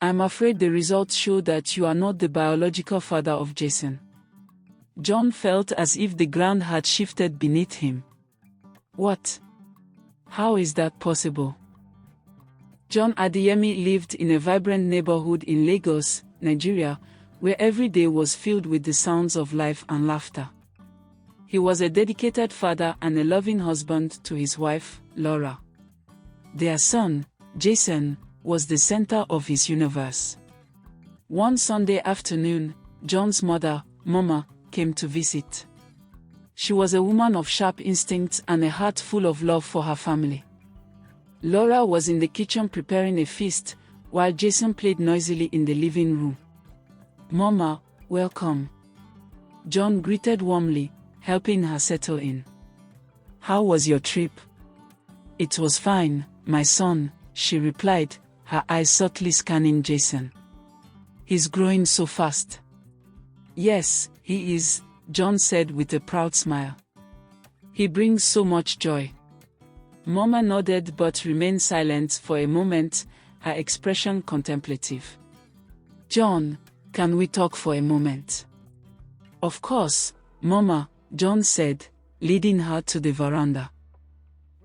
I'm afraid the results show that you are not the biological father of Jason. John felt as if the ground had shifted beneath him. What? How is that possible? John Adeyemi lived in a vibrant neighborhood in Lagos, Nigeria, where every day was filled with the sounds of life and laughter. He was a dedicated father and a loving husband to his wife, Laura. Their son, Jason, was the center of his universe. One Sunday afternoon, John's mother, Mama, came to visit. She was a woman of sharp instincts and a heart full of love for her family. Laura was in the kitchen preparing a feast, while Jason played noisily in the living room. "Mama, welcome." John greeted warmly, helping her settle in. "How was your trip?" "It was fine, my son," she replied, her eyes subtly scanning Jason. "He's growing so fast." "Yes, he is," John said with a proud smile. "He brings so much joy." Mama nodded but remained silent for a moment, her expression contemplative. "John, can we talk for a moment?" "Of course, Mama," John said, leading her to the veranda.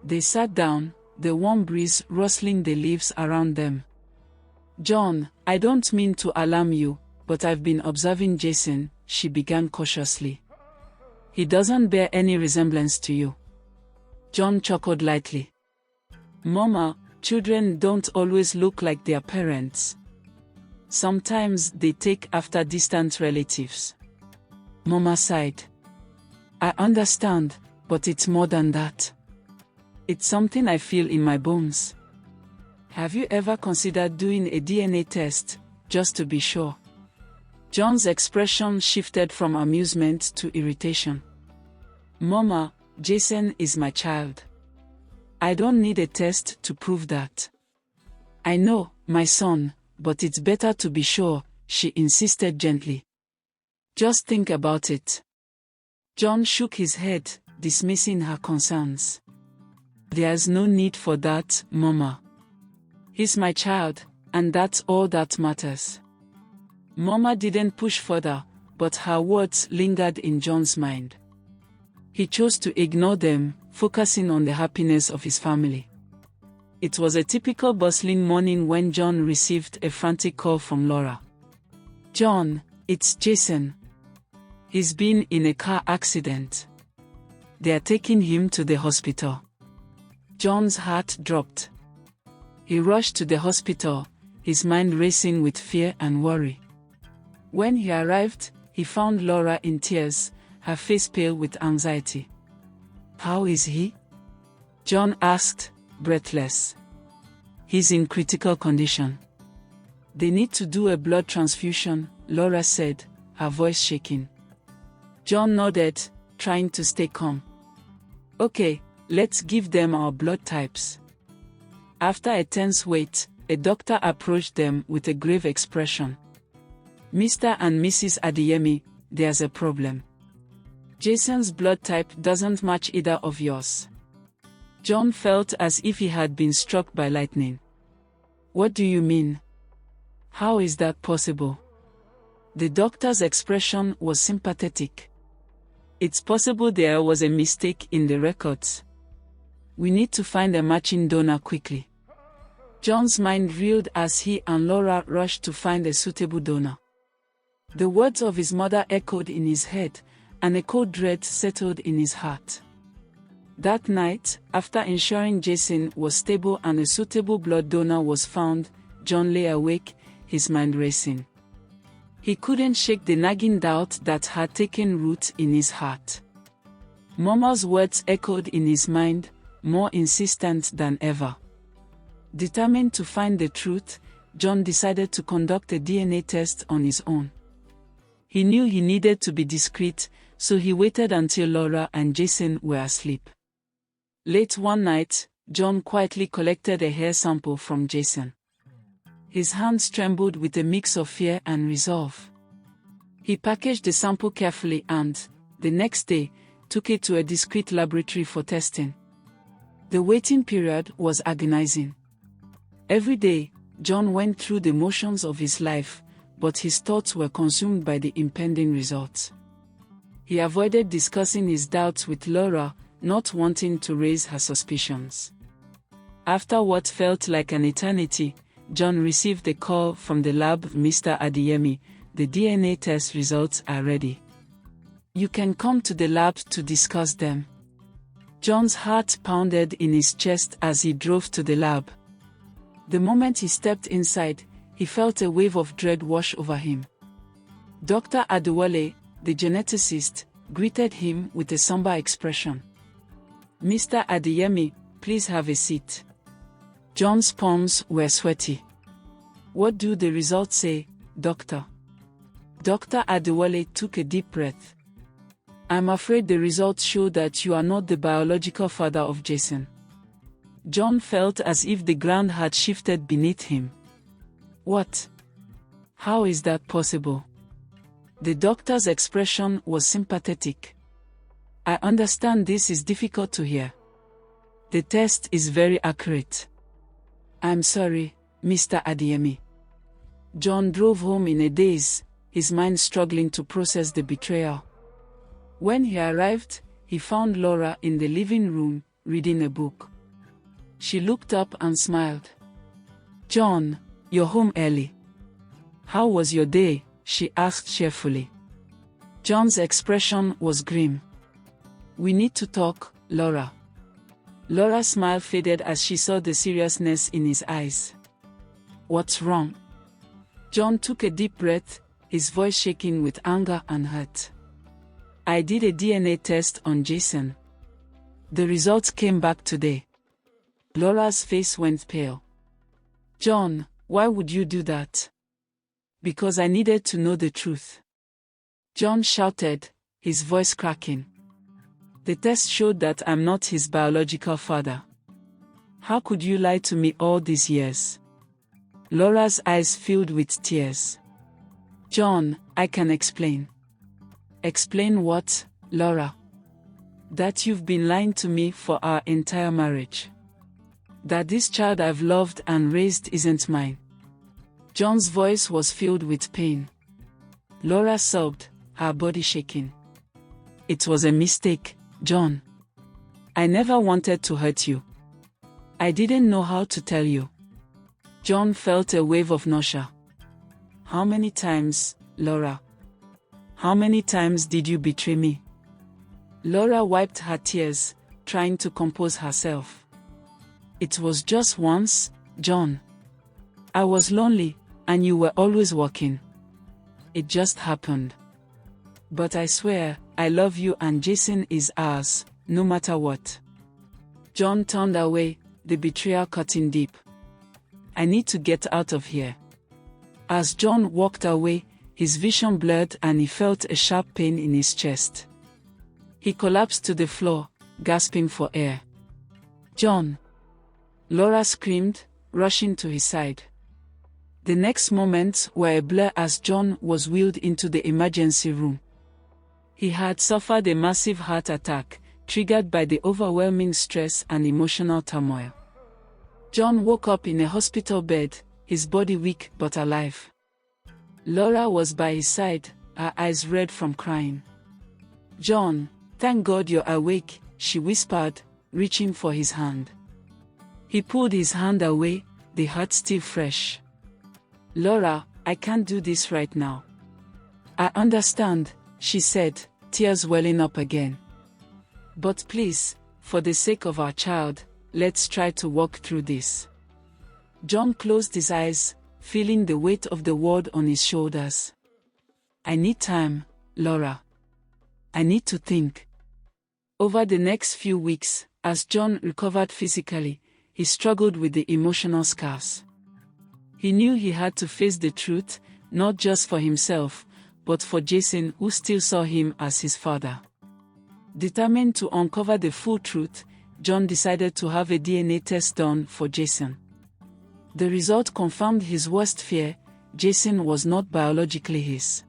They sat down, the warm breeze rustling the leaves around them. "John, I don't mean to alarm you, but I've been observing Jason," she began cautiously. "He doesn't bear any resemblance to you." John chuckled lightly. "Mama, children don't always look like their parents. Sometimes they take after distant relatives." Mama sighed. "I understand, but it's more than that. It's something I feel in my bones." "Have you ever considered doing a DNA test, just to be sure?" John's expression shifted from amusement to irritation. "Mama, Jason is my child. I don't need a test to prove that." "I know, my son, but it's better to be sure," she insisted gently. "Just think about it." John shook his head, dismissing her concerns. "There's no need for that, Mama. He's my child, and that's all that matters." Mama didn't push further, but her words lingered in John's mind. He chose to ignore them, focusing on the happiness of his family. It was a typical bustling morning when John received a frantic call from Laura. "John, it's Jason. He's been in a car accident. They are taking him to the hospital." John's heart dropped. He rushed to the hospital, his mind racing with fear and worry. When he arrived, he found Laura in tears, her face pale with anxiety. "How is he?" John asked, breathless. "He's in critical condition. They need to do a blood transfusion," Laura said, her voice shaking. John nodded, trying to stay calm. "Okay, let's give them our blood types." After a tense wait, a doctor approached them with a grave expression. "Mr. and Mrs. Adeyemi, there's a problem. Jason's blood type doesn't match either of yours." John felt as if he had been struck by lightning. "What do you mean? How is that possible?" The doctor's expression was sympathetic. "It's possible there was a mistake in the records. We need to find a matching donor quickly." John's mind reeled as he and Laura rushed to find a suitable donor. The words of his mother echoed in his head, and a cold dread settled in his heart. That night, after ensuring Jason was stable and a suitable blood donor was found, John lay awake, his mind racing. He couldn't shake the nagging doubt that had taken root in his heart. Mama's words echoed in his mind, more insistent than ever. Determined to find the truth, John decided to conduct a DNA test on his own. He knew he needed to be discreet, so he waited until Laura and Jason were asleep. Late one night, John quietly collected a hair sample from Jason. His hands trembled with a mix of fear and resolve. He packaged the sample carefully and, the next day, took it to a discreet laboratory for testing. The waiting period was agonizing. Every day, John went through the motions of his life, but his thoughts were consumed by the impending results. He avoided discussing his doubts with Laura, not wanting to raise her suspicions. After what felt like an eternity, John received a call from the lab. "Mr. Adeyemi, the DNA test results are ready. You can come to the lab to discuss them." John's heart pounded in his chest as he drove to the lab. The moment he stepped inside, he felt a wave of dread wash over him. Dr. Adewale, the geneticist, greeted him with a somber expression. "Mr. Adeyemi, please have a seat." John's palms were sweaty. "What do the results say, doctor?" Dr. Adewale took a deep breath. "I'm afraid the results show that you are not the biological father of Jason." John felt as if the ground had shifted beneath him. "What? How is that possible?" The doctor's expression was sympathetic. "I understand this is difficult to hear. The test is very accurate. I'm sorry, Mr. Adeyemi." John drove home in a daze, his mind struggling to process the betrayal. When he arrived, he found Laura in the living room, reading a book. She looked up and smiled. "John, you're home early. How was your day?" she asked cheerfully. John's expression was grim. "We need to talk, Laura." Laura's smile faded as she saw the seriousness in his eyes. "What's wrong?" John took a deep breath, his voice shaking with anger and hurt. "I did a DNA test on Jason. The results came back today." Laura's face went pale. "John, why would you do that?" "Because I needed to know the truth." John shouted, his voice cracking. "The test showed that I'm not his biological father. How could you lie to me all these years?" Laura's eyes filled with tears. "John, I can explain." "Explain what, Laura?" "That you've been lying to me for our entire marriage. That this child I've loved and raised isn't mine." John's voice was filled with pain. Laura sobbed, her body shaking. "It was a mistake, John. I never wanted to hurt you. I didn't know how to tell you." John felt a wave of nausea. "How many times, Laura? How many times did you betray me?" Laura wiped her tears, trying to compose herself. "It was just once, John. I was lonely, and you were always working. It just happened. But I swear, I love you and Jason is ours, no matter what." John turned away, the betrayal cutting deep. "I need to get out of here." As John walked away, his vision blurred and he felt a sharp pain in his chest. He collapsed to the floor, gasping for air. "John!" Laura screamed, rushing to his side. The next moments were a blur as John was wheeled into the emergency room. He had suffered a massive heart attack, triggered by the overwhelming stress and emotional turmoil. John woke up in a hospital bed, his body weak but alive. Laura was by his side, her eyes red from crying. "John, thank God you're awake," she whispered, reaching for his hand. He pulled his hand away, the hurt still fresh. "Laura, I can't do this right now." "I understand," she said, tears welling up again. "But please, for the sake of our child, let's try to walk through this." John closed his eyes, feeling the weight of the world on his shoulders. "I need time, Laura. I need to think." Over the next few weeks, as John recovered physically, he struggled with the emotional scars. He knew he had to face the truth, not just for himself, but for Jason, who still saw him as his father. Determined to uncover the full truth, John decided to have a DNA test done for Jason. The result confirmed his worst fear: Jason was not biologically his.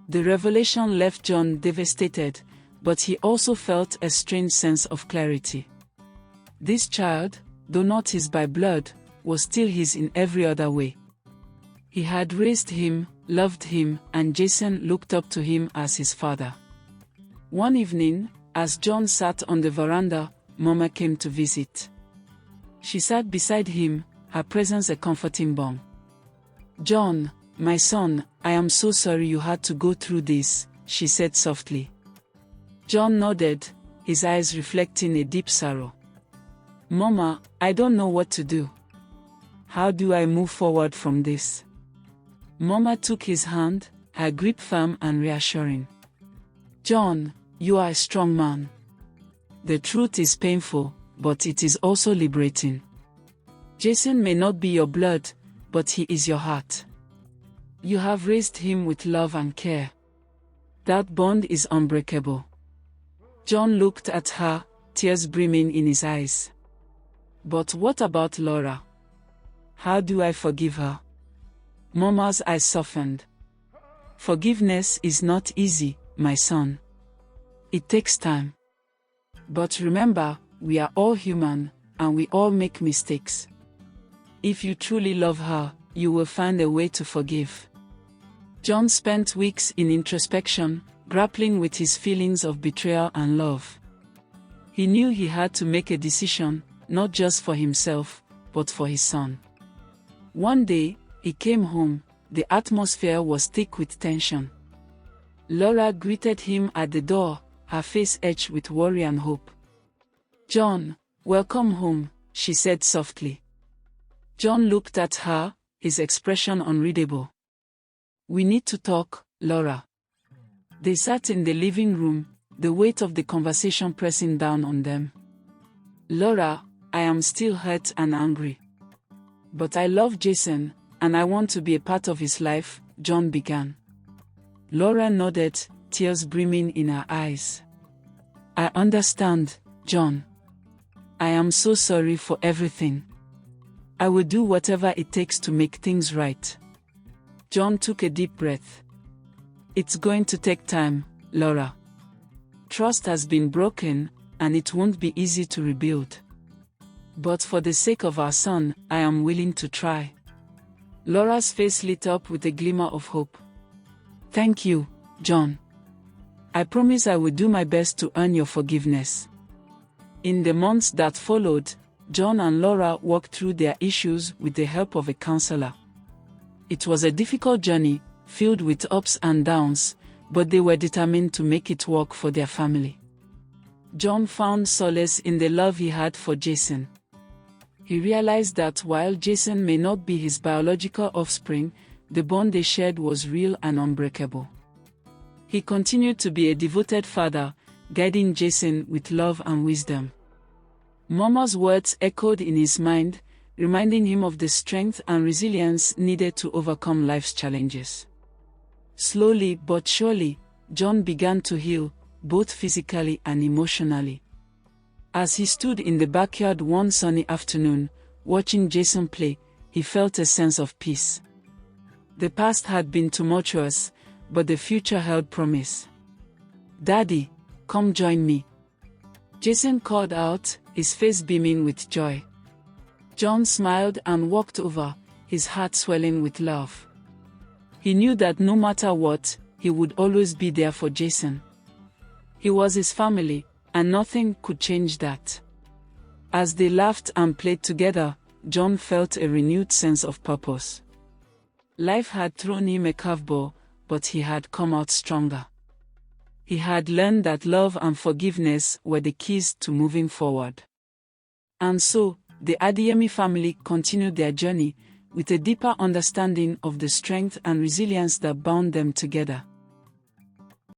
The revelation left John devastated, but he also felt a strange sense of clarity. This child, though not his by blood, was still his in every other way. He had raised him, loved him, and Jason looked up to him as his father. One evening, as John sat on the veranda, Mama came to visit. She sat beside him, her presence a comforting balm. "John, my son, I am so sorry you had to go through this," she said softly. John nodded, his eyes reflecting a deep sorrow. "Mama, I don't know what to do. How do I move forward from this?" Mama took his hand, her grip firm and reassuring. "John, you are a strong man. The truth is painful, but it is also liberating. Jason may not be your blood, but he is your heart. You have raised him with love and care. That bond is unbreakable." John looked at her, tears brimming in his eyes. "But what about Laura? How do I forgive her?" Mama's eyes softened. "Forgiveness is not easy, my son. It takes time. But remember, we are all human, and we all make mistakes. If you truly love her, you will find a way to forgive." John spent weeks in introspection, grappling with his feelings of betrayal and love. He knew he had to make a decision, not just for himself, but for his son. One day, he came home, the atmosphere was thick with tension. Laura greeted him at the door, her face etched with worry and hope. "John, welcome home," she said softly. John looked at her, his expression unreadable. "We need to talk, Laura." They sat in the living room, the weight of the conversation pressing down on them. "Laura, I am still hurt and angry. But I love Jason, and I want to be a part of his life," John began. Laura nodded, tears brimming in her eyes. "I understand, John. I am so sorry for everything. I will do whatever it takes to make things right." John took a deep breath. "It's going to take time, Laura. Trust has been broken, and it won't be easy to rebuild. But for the sake of our son, I am willing to try." Laura's face lit up with a glimmer of hope. "Thank you, John. I promise I will do my best to earn your forgiveness." In the months that followed, John and Laura worked through their issues with the help of a counselor. It was a difficult journey, filled with ups and downs, but they were determined to make it work for their family. John found solace in the love he had for Jason. He realized that while Jason may not be his biological offspring, the bond they shared was real and unbreakable. He continued to be a devoted father, guiding Jason with love and wisdom. Mama's words echoed in his mind, reminding him of the strength and resilience needed to overcome life's challenges. Slowly but surely, John began to heal, both physically and emotionally. As he stood in the backyard one sunny afternoon, watching Jason play, he felt a sense of peace. The past had been tumultuous, but the future held promise. "Daddy, come join me," Jason called out, his face beaming with joy. John smiled and walked over, his heart swelling with love. He knew that no matter what, he would always be there for Jason. He was his family, and nothing could change that. As they laughed and played together, John felt a renewed sense of purpose. Life had thrown him a curveball, but he had come out stronger. He had learned that love and forgiveness were the keys to moving forward. And so, the Adeyemi family continued their journey, with a deeper understanding of the strength and resilience that bound them together.